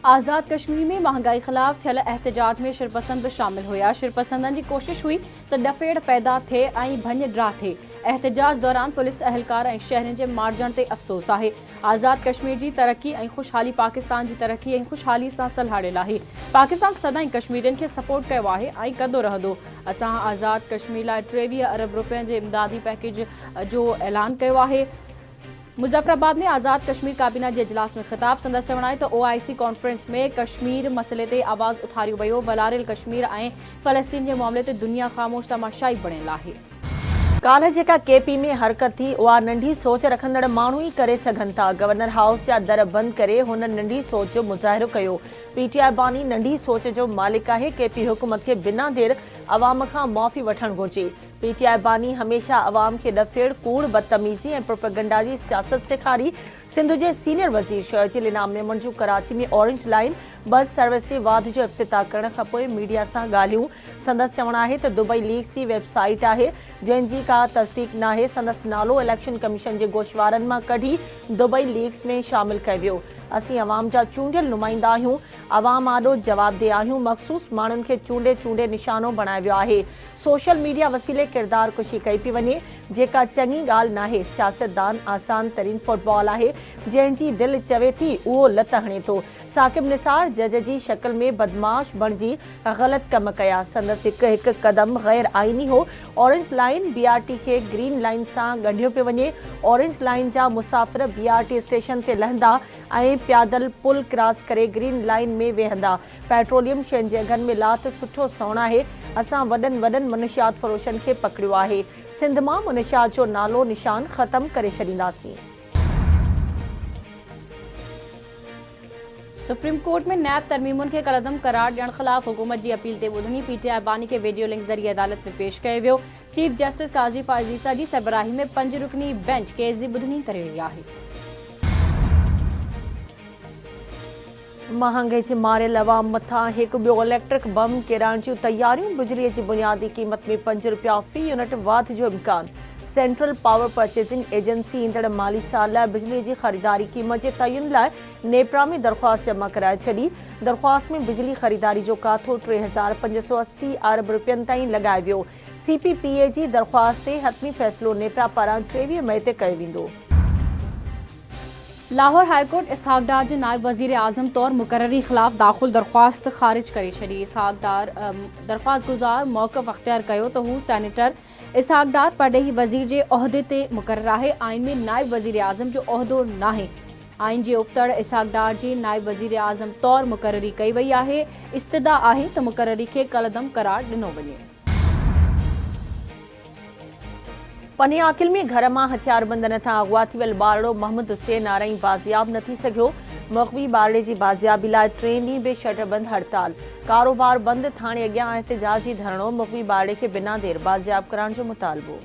आज़ाद कश्मीर में महंगाई खिलाफ थियल एहतजाज में शिरपसंद शामिल हुआ। शिरपसंदन की कोशिश हुई तो दफ़ेड़ पैदा थे ऐं भञ थे। एहतजाज दौरान पुलिस अहलकार ऐं शहरनि जे मारजण ते अफ़सोस है। आज़ाद कश्मीर की तरक्की ऐं खुशहाली पाकिस्तान की तरक्की ऐं खुशहाली से सलाहियल है। पाकिस्तान सदाई कश्मीरियन के सपोर्ट किया है ऐं कंदो रहंदो। असां आज़ाद कश्मीर लाइ 23 अरब रुपयनि जे इमदादी पैकेज जो ऐलान किया है। मुज़फ़राबाद में आज़ाद कश्मीर काबीना के इजलास में खिताब संदसि चवण आहे त OIC कॉन्फ्रेंस में कश्मीर मसइले ते आवाज़ उथारियो वियो। बलारियल कश्मीर ऐं फ़लस्तीन के मामले ते दुनिया ख़ामोश तमाशाई बणियल आहे। काल्ह जेका KP में हरकत थी उहा नंढी सोच रखंदड़ माण्हू ई करे सघनि था। गवर्नर हाउस जा दर बंदि करे हुन नंढी सोच जो मुज़ाहिरो कयो। PTI बानी नंढी सोच जो मालिक आहे। KP हुकूमत के बिना देर अवाम खां माफ़ी वठणु घुरिजे। PTI बानी हमेशा अवाम के दफ़ेड़ कूड़ बदतमीज़ी ऐं प्रोपेगेंडा जी सियासत सेखारी। सिंध के सीनियर वज़ीर शर्जील इनाम ने मंजू कराची में ऑरेंज लाइन बस सर्विस जे वाध जो इफ्तिताह करण खां पोइ मीडिया सां ॻाल्हियूं। संदसि चवण आहे त दुबई लीग्स जी वेबसाइट आहे जंहिंजी का तस्दीक नाहे। संदसि नालो इलेक्शन कमीशन जे गोशवारनि मां कढी दुबई लीग्स में शामिल कयो वियो। असीं अवाम जा चूंडियल नुमाइंदा आहियूं। अवाम आॾो जवाबदेह आहियूं। मख़सूस माण्हुनि खे चूंडे निशानो बणायो वियो आहे। सोशल मीडिया वसीले किरदार कुशी कई पई वञे जेका चङी ॻाल्हि नाहे। सियासतदान आसान तरीन फुटबॉल आहे जंहिंजी दिलि चवे थी उहो लत हणे थो। साकिब निसार जज जी शक्ल में बदमाश बणिजी ग़लति कम कया। संदसि हिकु कदम गैर आईनी हो। ऑरेंज लाइन BRT के ग्रीन लाइन सां ॻंढियो पियो वञे। ऑरेंज लाइन जा मुसाफ़िर BRT स्टेशन ते लहंदा ऐं प्यादल पुल क्रॉस करे ग्रीन लाइन में वेहंदा। पेट्रोलियम शयुनि जे अघनि में लात सुठो सौण आहे। असां वॾनि मुनशियात फ़रोशनि खे पकड़ियो आहे। सिंध मां मुनशियात जो नालो निशान ख़त्म करे छॾींदासीं। सुप्रीम कोर्ट में नैब तरमीमुनि खे कलदम करार ॾियण ख़िलाफ़ हुकूमत की अपील ते ॿुधणी। PTI बानी के वीडियो लिंक ज़रिए अदालत में पेश कयो वियो। चीफ जस्टिस काज़ी फाज़ीसा जी सरबराही में 5 रुकनी बेंच केस की ॿुधणी करे रही आहे। महांगे जे मारियल अवाम मथां हिकु ॿियो इलेक्ट्रिक बम किरण जूं तयारियूं। बिजलीअ जी बुनियादी क़ीमत में 5 रुपया फ़ी यूनिट वाध जो इम्कान। सेंट्रल पावर परचेसिंग एजेंसी ईंदड़ माली साल लाइ बिजली की ख़रीदारी क़ीमत जे तयन लाइ नेपरा में दरख़्वास्त जमा कराए छॾी। दरख़्वास्त में बिजली ख़रीदारी जो काथो 3,580 अरब रुपयनि ताईं लॻायो वियो। CPPA जी दरख़्वास्त ते हतमी फ़ैसिलो नेपरा पारां 23 मई ते कयो वेंदो। लाहौर हाईकोर्ट इसहाक डार जे नायब वज़ीर आज़म तौर मुकर्ररी ख़िलाफ़ दाख़िल दरख़्वास्त ख़ारिज करे छॾी। इसहाक डार दरख़्वास्त गुज़ार मौक़िफ़ अख़्तियार कयो त हू सेनेटर इसहाक डार परॾेही वज़ीर जे उहिदे ते मुक़रर आहे। आइन में नायब वज़ीर आज़म जो उहिदो नाहे। आइन जे उबतड़ इसहाक डार जी नायब वज़ीर आज़म तौर मुक़ररी कई वई आहे। इस्तदा आहे त मुक़ररी खे कलदम करार ॾिनो वञे। पनियाकिल में घर मां हथियारबंदनि सां अगवा थी वियल ॿारड़ो मोहम्मद हुसैन आरई बाज़ियाब न थी सघियो। मग़वी ॿारड़े जी बाज़ियाबी लाइ 3 ॾींहं बि शटरबंद हड़ताल। कारोबार बंदि थाणे अॻियां एहतिजाजी धरणो। मग़वी ॿारड़े खे बिना देर बाज़ियाब करण जो मुतालबो।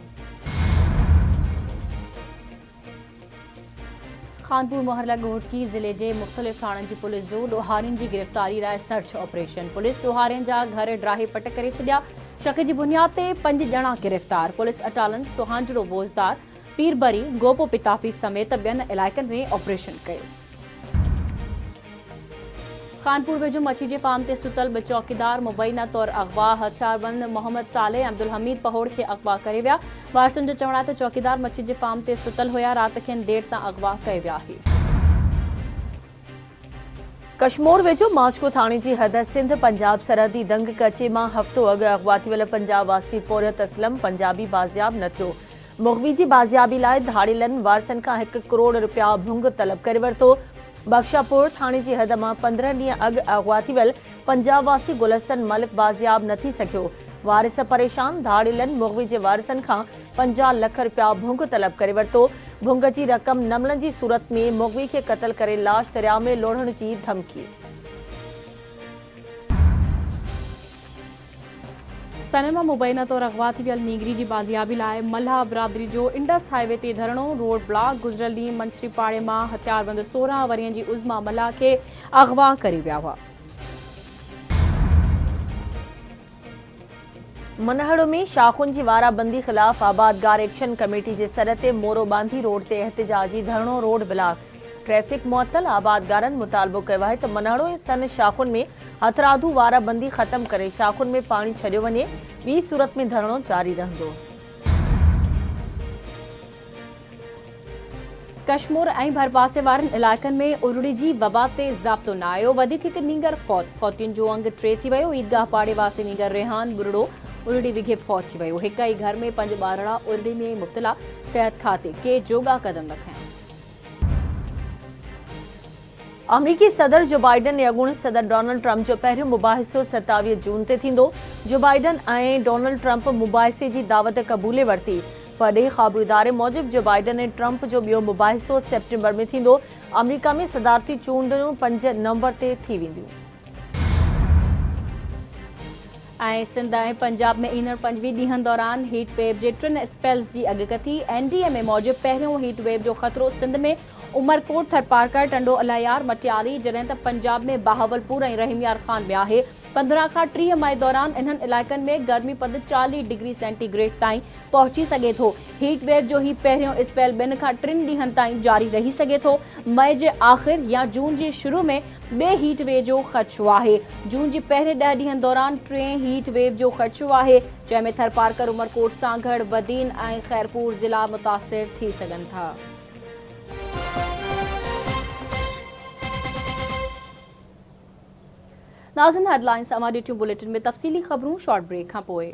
खानपुर मोहल्ला घोटकी ज़िले के मुख़्तलिफ़ थाणनि की पुलिस जो ॾोहारियुनि की गिरफ़्तारी लाइ सर्च ऑपरेशन। पुलिस ॾोहारियुनि जा घर ड्राहे पट करे छॾिया। शक की बुनियाद ते 5 ॼणा गिरफ़्तार। पुलिस अटालन सुहांजड़ो बोज़दार पीरबरी गोपो पिताफी समेत ॿियनि इलाइक़नि में ऑपरेशन कयो। खानपुर वेझो मच्छी जे फार्म ते सुतल 2 चौकीदार मुबैना तौर अगवा। हथियारबंद मोहम्मद सालेह अब्दुल हमीद पहोड़ के अगवा करे विया। वारसुनि जो चवण आहे त चौकीदार मच्छी जे फार्म ते सुतल हुया। रात खेनि देर सां अगवा कयो विया आहे। कश्मीर वेझो मास्को थाणे जी हद सिंध पंजाब सरहदी दंग कचे मां हफ़्तो अॻु अगवा थी वियल पंजाब वासी पोरियत असलम पंजाबी बाज़ियाब न थियो। मुग़वी जी बाज़ियाबी लाइ धाड़ियलनि वारसनि खां 1 करोड़ रुपया भुंग तलब करे वरितो। बख्शापुर थाणे जी हद मां 15 ॾींहं अॻु अगवा थी वियल पंजाब वासी गुलस्तन मलिक बाज़ियाब न थी सघियो। वारिस परेशान। धाड़ियलनि मुग़वी जे वारसनि खां 50 लख रुपया भुंग तलब करे वरितो। भुंग जी रक़म नमलनि जी सूरत में मुग़वी खे क़त्ल करे लाश दरिया में लोढ़ण जी धमकी। सनमा मुबैना तौर अगवा थी वियल नीगरी की बाज़ियाबी लाइ मल्हा बिरादरी जो इंडस हाईवे ते धरणो। Road block. गुज़िरियल ॾींहुं मंछरी पाड़े मां हथियारबंद 16 वरियनि जी उज़मा मल्हा खे अगवा करे विया हुआ। मनहड़ में शाखुनि जी वाराबंदी ख़िलाफ़ आबादगार एक्शन कमेटी जे सर ते मोरो बांधी रोड ते एहतिजाजी धरणो। Road block. ट्रैफ़िक मुअत्तल। आबादगारनि मुतालबो कयो आहे त मनाड़ो ऐं सन शाख़ुनि में हथरादू वारा बंदी ख़त्म करे शाख़ुनि में पाणी छॾियो वञे। ॿी सूरत में धरणो जारी रहंदो। कश्मीर ऐं भरपासे वारनि इलाइक़नि में उरड़ी जी वबा ते ज़ाब्तो न आयो। वधीक हिकु नींगर फौतियुनि जो अंग 3 थी वियो। ईदगाह पाड़े वासे नींगर रेहान बुरड़ो उरड़ी विघे फौत थी वियो। हिक ई घर में 5 ॿारड़ा उरड़ी में मुब्तला। सिहत खाते के जोगा कदम रखिया। अमरीकी सदर जो बाइडन ने अॻूणे सदर डोनाल्ड ट्रंप जो पहिरियों मुबाहिसो 27 जून ते थींदो। जो बाइडन ऐं डोनाल्ड ट्रंप मुबाहिसे जी दावत क़बूले वरिती। परॾेही ख़बरूं इदारे मूजिबि जो बाइडन ऐं ट्रंप जो ॿियो मुबाहिसो सेप्टेंबर में थींदो। अमरीका में सदारती चूंडूं 5 नवंबर ते थी वेंदियूं। ऐं सिंध ऐं पंजाब में ईंदड़ 5 ॾींहनि दौरान हीट वेव जे 3 स्पेल्स जी अॻकथी। NDMA मूजिबि पहिरियों हीट वेव जो ख़तरो सिंध में उमरकोट, थरपारकर, टंडो अलायार, मटियाली, जॾहिं त पंजाब में बहावलपुर ऐं रहीमयार खान में आहे। 15 खां 30 मई दौरान इन्हनि इलाइक़नि में गर्मी पद 40 डिग्री सेंटीग्रेड ताईं पहुची सघे थो। हीट वेव जो ही पहिरियों स्पेल 2 खां 3 ॾींहनि ताईं जारी रही सघे थो। मई जे आख़िर या जून जे शुरू में ॿिए हीट वेव जो ख़दशो आहे। जून जे पहिरें 10 ॾींहनि दौरान 3 हीट वेव जो ख़दशो आहे, जंहिंमें थरपारकर, उमरकोट, सांगड़, बदीन ऐं खैरपुर ज़िला मुतासिर थी सघनि था। नाज़िन हेडलाइंस हमारे यूट्यूब बुलेटिन में तफ़सीली ख़बरूं शॉर्ट ब्रेक खां पोइ।